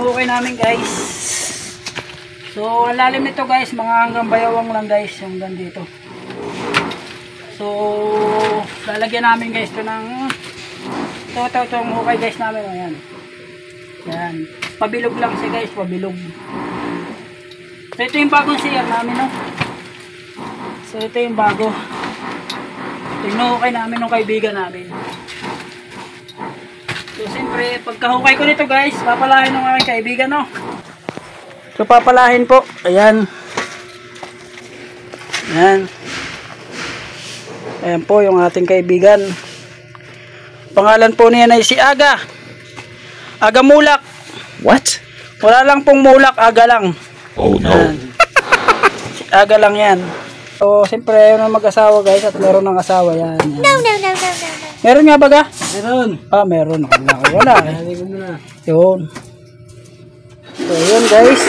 hinuhukay namin guys. So ang lalim nito guys, mga hanggang bayawang lang guys, yung hanggang dito. So lalagyan namin guys ito ng itong hukay guys namin. Ayan. Yan. Pabilog lang siya guys, pabilog. So ito yung bagong CR namin, no? So ito yung bago. Ito yung hukay namin ng kaibigan namin. So siyempre, pagkahukay ko nito guys, papalahin ng aking kaibigan, no? So papalahin po. Ayan. Ayan. Ayan po yung ating kaibigan. Pangalan po niya ay si Aga. Aga Mulak. What? Wala lang pong mulak, aga lang. Oh no. Ayan. Si Aga lang yan. So siyempre, yun ang mag-asawa guys at meron ng asawa yan. Ayan. No. Meron nga baga? Meron. Ah, meron. Wala eh. Yun. So, yun guys.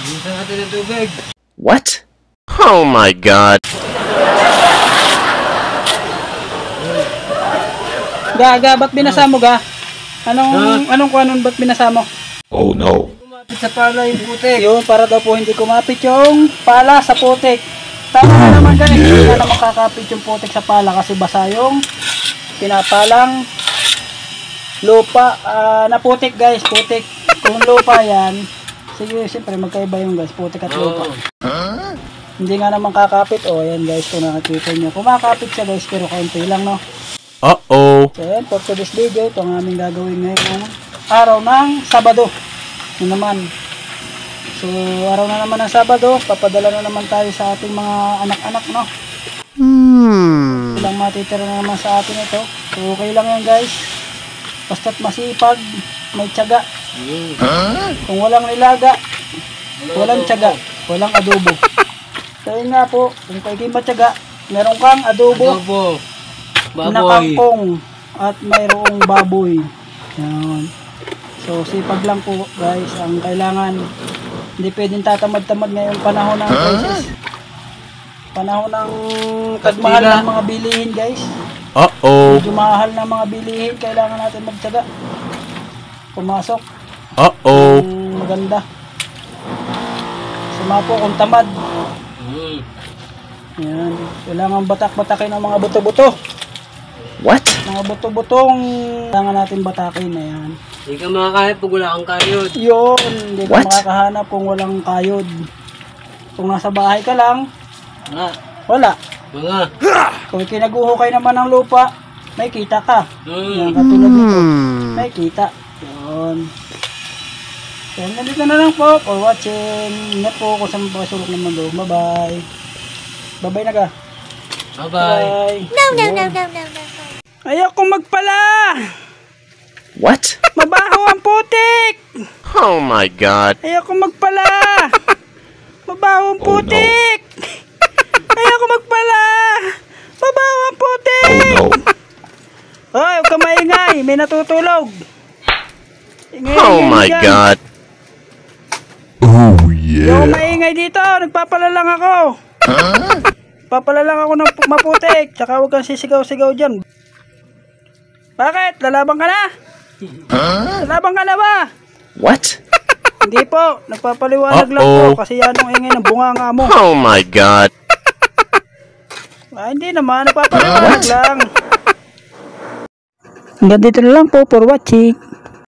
Bisa natin ng tubig. What? Oh my god. Gaga, ba't binasa mo ga? Anong ba't binasa mo? Oh no. Kumapit sa pala yung putik. Yun, para daw po hindi kumapit yung pala sa putik. Tama na naman ganun, hindi na naman kakapit yung putik sa pala kasi basa yung pinapalang lupa. Na putik guys, putik. Kung lupa yan, sige, siyempre magkaiba yung guys, putik at lupa. Hindi nga naman kakapit. O, ayan guys, kung nakakita nyo. Kumakapit siya guys, pero kaunti lang, no? Uh-oh. So, ayan, for today's video, ito ang aming gagawin ngayon. Araw ng Sabado. Yun naman. So, araw na naman ng Sabado, papadala na naman tayo sa ating mga anak-anak, no? Ilang matitira na naman sa atin ito. So, okay lang yan guys. Basta't masipag, may tiyaga. Kung walang nilaga, walang tiyaga, walang adobo. So, yun nga po, kung kayo matyaga, meron kang adobo. Na kangkong at mayroong baboy. Yan. So sipag lang po guys ang kailangan. Hindi pwedeng tatamad-tamad ngayong panahon ng crisis. Panahon ng tagmahal ng mga bilihin guys. Uh-oh. Medyo mahal ng mga bilihin, kailangan natin magtiyaga. Pumasok. Uh-oh. Maganda. Suma po kung tamad. Yan. Kailangan batak-batakin ang mga buto-buto. What? Mga buto-butong kailangan natin batakin na yan. Hindi ka makakahit pag wala kang kayod. Yun, hindi ka What? makakahanap kung walang kayod. Kung nasa bahay ka lang, wala. Mga. Kung kinaguhukay naman ng lupa, may kita ka. Yan, katulad nito. May kita. Yun. So, nandito na lang po for watching. Ingat po kung saan pasulok ng mundo. Bye-bye. Bye-bye na ka. Bye-bye. No. Ayoko magpala. What? Mabaho ang putik. Oh my god. Ayoko magpala. Mabaho ang putik. Ayoko magpala. Mabaho ang putik. Oh no. Hoy, huwag ka maingay. May natutulog. Ingay, Oh ingay my dyan. god. Oh Yung yeah. maingay dito. Nagpapala lang ako. Papala lang ako ng maputik. Tsaka huwag kang sisigaw-sigaw dyan. Bakit? Lalaban ka na? Lalaban ka na ba? What? Hindi po. Nagpapaliwanag lang po. Kasi yan ang ingay ng bunganga mo. Oh my god. Hindi naman. Nagpapaliwanag lang. Hanggang dito na lang po for watching.